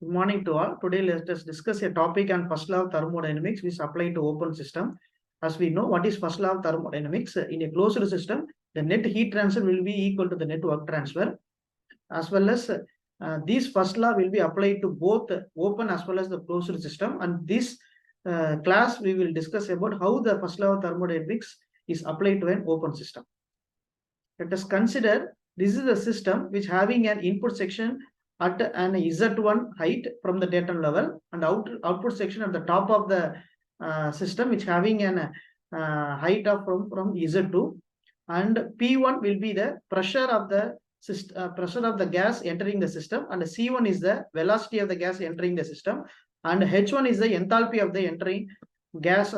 Good morning to all. Today, let us discuss a topic on first law of thermodynamics, which apply to open system. As we know, what is first law of thermodynamics? In a closed system, the net heat transfer will be equal to the net work transfer, as well as this first law will be applied to both open as well as the closed system. And this class, we will discuss about how the first law of thermodynamics is applied to an open system. Let us consider this is a system which having an input section at an Z1 height from the datum level and output section at the top of the system which having an height of from Z2, and P1 will be the pressure of the gas entering the system, and C1 is the velocity of the gas entering the system, and H1 is the enthalpy of the entering gas,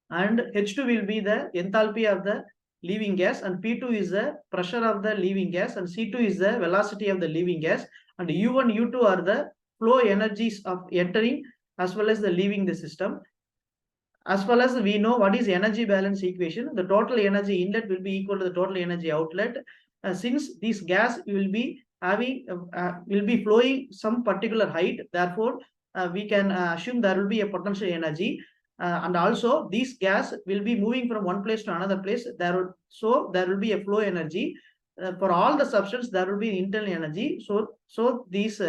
and H2 will be the enthalpy of the leaving gas, and P2 is the pressure of the leaving gas, and C2 is the velocity of the leaving gas, and U1, U2 are the flow energies of entering as well as the leaving the system. As well as we know what is energy balance equation, the total energy inlet will be equal to the total energy outlet. Since this gas will be flowing some particular height, therefore we can assume there will be a potential energy. And also this gas will be moving from one place to another place. There will be a flow energy. For all the substance, there will be internal energy. So this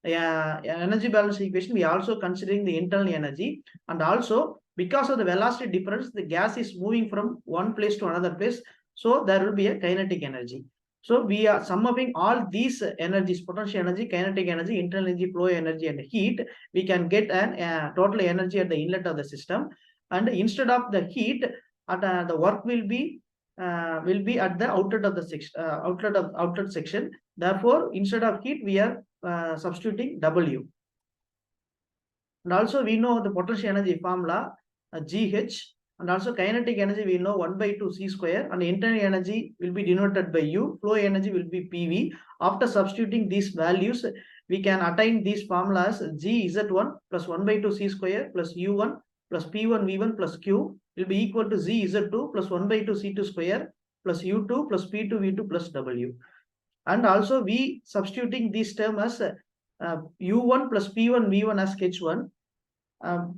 energy balance equation, we also considering the internal energy, and also because of the velocity difference, the gas is moving from one place to another place. So there will be a kinetic energy. So we are summing all these energies: potential energy, kinetic energy, internal energy, flow energy, and heat. We can get an total energy at the inlet of the system. And instead of the heat, the work will be at the outlet of the outlet section. Therefore, instead of heat, we are substituting W. And also we know the potential energy formula GH, and also kinetic energy we know 1/2 C square, and internal energy will be denoted by U, flow energy will be PV. After substituting these values, we can attain these formulas: GZ1 plus 1/2 C square plus U1 plus P1 V1 plus Q will be equal to ZZ2 plus 1/2 C2 square plus U2 plus P2 V2 plus W. And also we substituting this term as U1 plus P1 V1 as H1.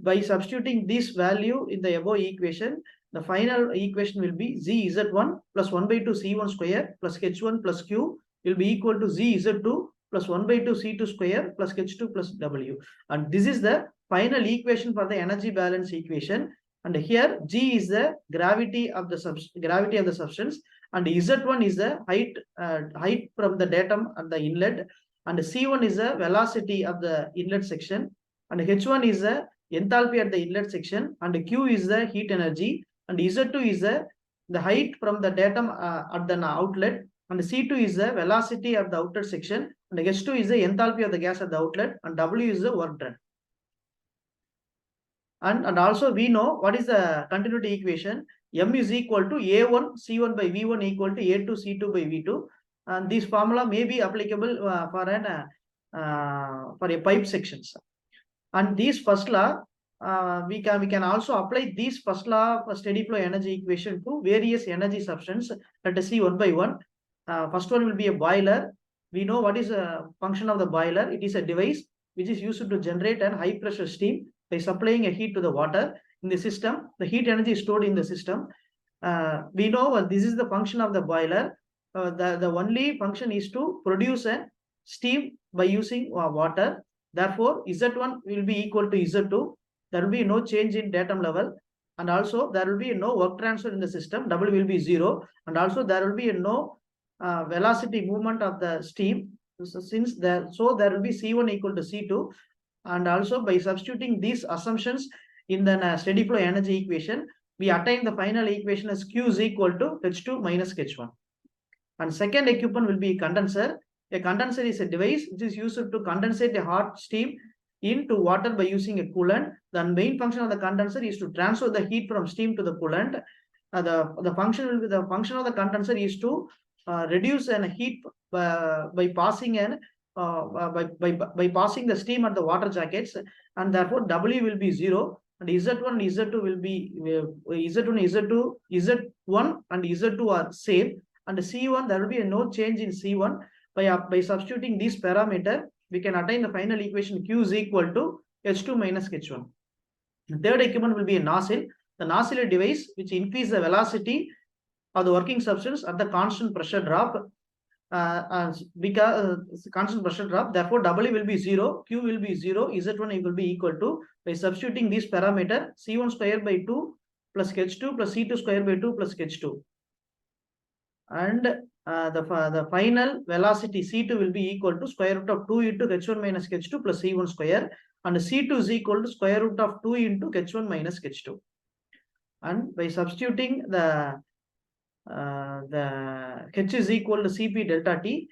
By substituting this value in the above equation, the final equation will be ZZ1 plus 1/2 C1 square plus H1 plus Q will be equal to ZZ2 plus 1/2 C2 square plus H2 plus W. And this is the final equation for the energy balance equation. And here G is the gravity of the substance, and Z1 is the height from the datum at the inlet, and C1 is the velocity of the inlet section, and H1 is the enthalpy at the inlet section, and Q is the heat energy, and Z2 is the height from the datum at the outlet, and C2 is the velocity of the outlet section, and H2 is the enthalpy of the gas at the outlet, and W is the work done. And also we know what is the continuity equation. M is equal to A1 C1 by V1 equal to A2 C2 by V2, and this formula may be applicable for a pipe sections. And this first law, we can also apply this first law of steady flow energy equation to various energy substance. Let us see one by one. First one will be a boiler. We know what is a function of the boiler. It is a device which is used to generate an high pressure steam by supplying a heat to the water in the system. The heat energy is stored in the system. We know this is the function of the boiler. The only function is to produce a steam by using water. Therefore, Z1 will be equal to Z2. There will be no change in datum level, and also there will be no work transfer in the system. W will be 0, and also there will be no velocity movement of the steam. So there will be C1 equal to C2, and also by substituting these assumptions in the steady flow energy equation, we attain the final equation as Q is equal to H2 minus H1. And second equipment will be condenser. A condenser is a device which is used to condensate a hot steam into water by using a coolant. The main function of the condenser is to transfer the heat from steam to the coolant. The function of the condenser is to reduce an heat by passing the steam at the water jackets, and therefore W will be 0, and Z1 Z2 will be Z1 and Z2 are same, and C1 there will be no change in C1. By substituting this parameter, we can attain the final equation Q is equal to H2 minus H1. The third equipment will be a nozzle. The nozzle is a device which increases the velocity of the working substance at the constant pressure drop. Because constant pressure drop, therefore W will be 0, Q will be 0, Z1 will be equal to, by substituting this parameter, C1 square by 2 plus H2 plus C2 square by 2 plus H2. And the final velocity C2 will be equal to square root of 2 into H1 minus H2 plus C1 square, and C2 is equal to square root of 2 into H1 minus H2. And by substituting the H is equal to Cp delta T,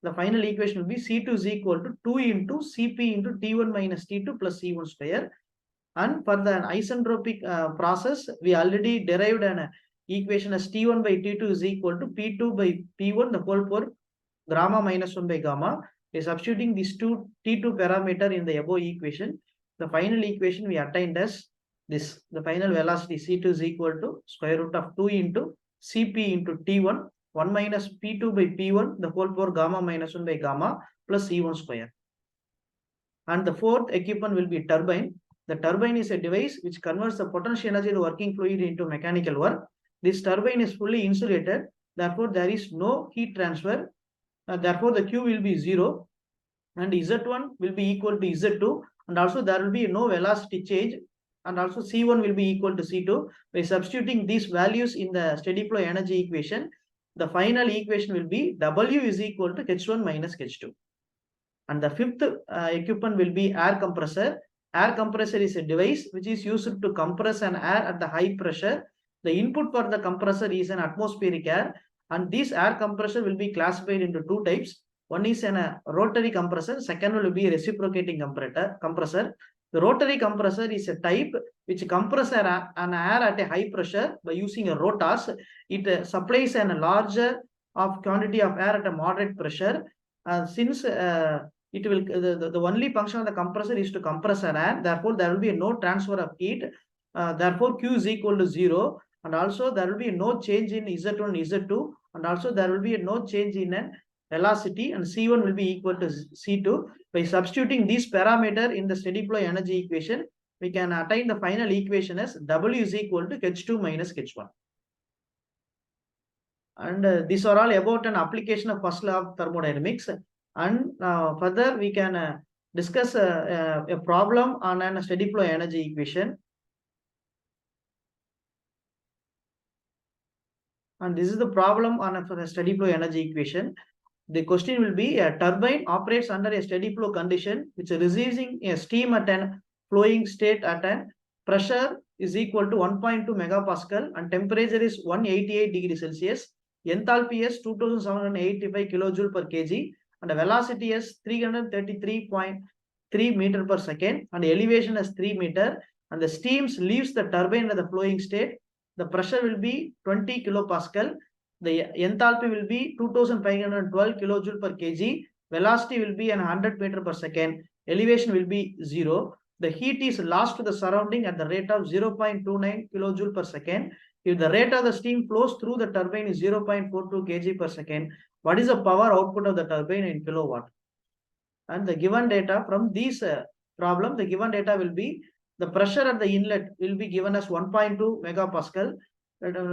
the final equation will be C2 is equal to 2 into Cp into T1 minus T2 plus C1 square. And for the isentropic process, we already derived an equation as T1 by T2 is equal to P2 by P1 the whole power gamma minus 1 by gamma. By substituting these two T2 parameter in the above equation, the final equation we attained as this. The final velocity C2 is equal to square root of 2 into Cp into T1, 1 minus P2 by P1 the whole power gamma minus 1 by gamma plus C1 square. And the fourth equipment will be turbine. The turbine is a device which converts the potential energy of the working fluid into mechanical work. This turbine is fully insulated, therefore there is no heat transfer. Therefore the Q will be 0 and Z1 will be equal to Z2, and also there will be no velocity change, and also C1 will be equal to C2. By substituting these values in the steady flow energy equation, the final equation will be W is equal to H1 minus H2. And the fifth equipment will be air compressor. Air compressor is a device which is used to compress an air at the high pressure. The input for the compressor is an atmospheric air, and this air compressor will be classified into two types. One is a rotary compressor, second will be a reciprocating compressor. The rotary compressor is a type which compresses an air at a high pressure by using a rotors. It supplies a larger quantity of air at a moderate pressure. Since it will the only function of the compressor is to compress an air, therefore there will be no transfer of heat. Therefore Q is equal to 0, and also there will be no change in Z1 and Z2, and also there will be no change in an velocity, and C1 will be equal to C2. By substituting this parameter in the steady flow energy equation, we can attain the final equation as W is equal to H2 minus H1. And these are all about an application of first law of thermodynamics. And further we can discuss a problem on a steady flow energy equation. And this is the problem on a steady flow energy equation. The question will be: a turbine operates under a steady flow condition which is receiving a steam at an flowing state at a pressure is equal to 1.2 megapascal and temperature is 188 degrees Celsius. Enthalpy is 2785 kilojoule per kg, and the velocity is 333.3 meter per second, and elevation is 3 meter, and the steam leaves the turbine at the flowing state. The pressure will be 20 kilopascal. The enthalpy will be 2512 kilojoule per kg. Velocity will be 100 meter per second. Elevation will be 0. The heat is lost to the surrounding at the rate of 0.29 kilojoule per second. If the rate of the steam flows through the turbine is 0.42 kg per second, what is the power output of the turbine in kilowatt? And the given data from this problem, the given data will be the pressure at the inlet will be given as 1.2 megapascal.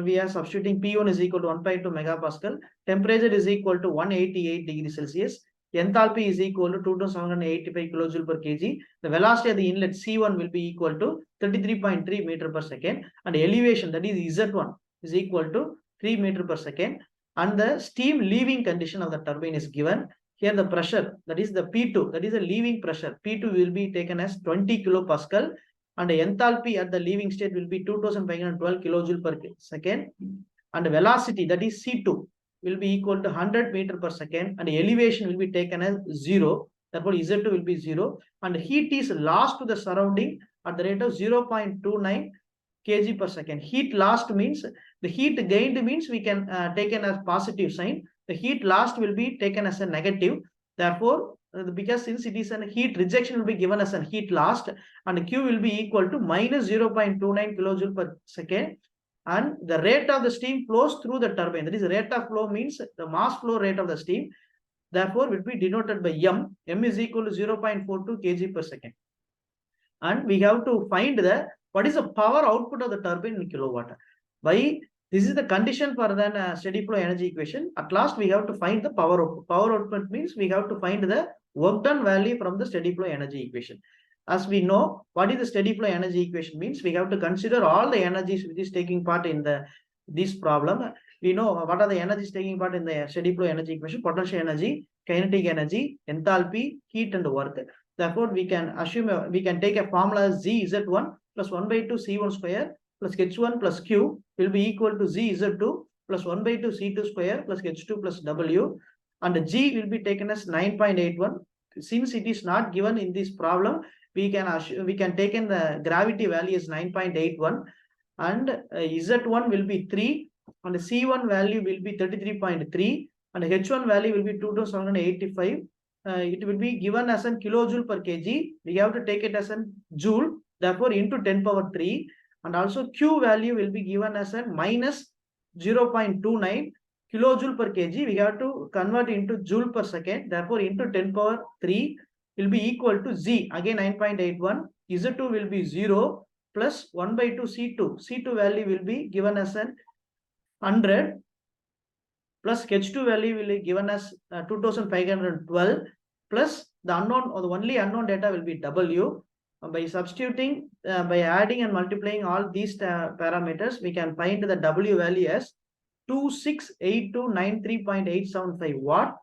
We are substituting P1 is equal to 1.2 megapascal. Temperature is equal to 188 degrees Celsius. Enthalpy is equal to 2785 kilojoule per kg. The velocity of the inlet C1 will be equal to 33.3 meter per second, and elevation, that is Z1, is equal to 3 meter per second, and the steam leaving condition of the turbine is given. Here the pressure, that is the P2, that is the leaving pressure, P2 will be taken as 20 kilopascal, and the enthalpy at the leaving state will be 2512 kilojoule per second, and the velocity, that is C2, will be equal to 100 meter per second, and elevation will be taken as 0. Therefore Z2 will be 0, and heat is lost to the surrounding at the rate of 0.29 kg per second. Heat lost means, the heat gained means we can take it as positive sign. The heat lost will be taken as a negative. Therefore, because since it is a heat rejection will be given as a heat lost, and Q will be equal to minus 0.29 kilojoule per second. And the rate of the steam flows through the turbine. That is, rate of flow means the mass flow rate of the steam. therefore will be denoted by M. M is equal to 0.42 kg per second. And we have to find what is the power output of the turbine in kilowatt. Why? This is the condition for the steady flow energy equation. At last, we have to find the power output. Power output means we have to find the work done value from the steady flow energy equation. As we know, what is the steady flow energy equation means, we have to consider all the energies which is taking part in this problem. We know what are the energies taking part in the steady flow energy equation: potential energy, kinetic energy, enthalpy, heat, and work. Therefore, we can assume we can take a formula Z(Z1) plus 1 by 2 C1 square plus H1 plus Q will be equal to Z(Z2) plus 1 by 2 C2 square plus H2 plus W, and G will be taken as 9.81. Since it is not given in this problem, we can take in the gravity value as 9.81, and Z1 will be 3, and C1 value will be 33.3, and H1 value will be 2785. It will be given as a kilojoule per kg. We have to take it as a joule, therefore into 10 power 3, and also Q value will be given as a minus 0.29 kilojoule per kg. We have to convert into joule per second, therefore into 10 power 3 will be equal to Z, again 9.81. Z2 will be 0 plus 1 by 2 C2. C2 value will be given as an 100 plus H2 value will be given as 2512 plus the unknown, or the only unknown data will be W. By substituting, by adding and multiplying all these parameters, we can find the W value as 268293.875 watt.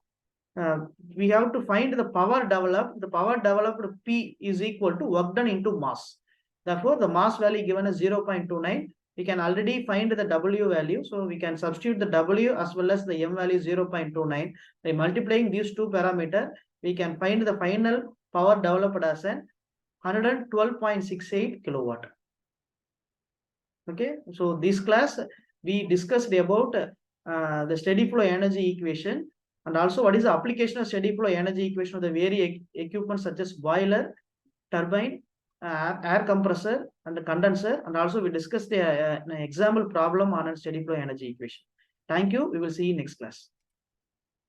We have to find the power developed. The power developed P is equal to work done into mass. Therefore, the mass value given as 0.29. We can already find the W value. So we can substitute the W as well as the M value 0.29. By multiplying these two parameters, we can find the final power developed as an 112.68 kilowatt. Okay, so this class we discussed about the steady flow energy equation, and also what is the application of steady flow energy equation of the various equipment such as boiler, turbine, air compressor, and the condenser, and also we discussed the example problem on a steady flow energy equation. Thank you. We will see you next class.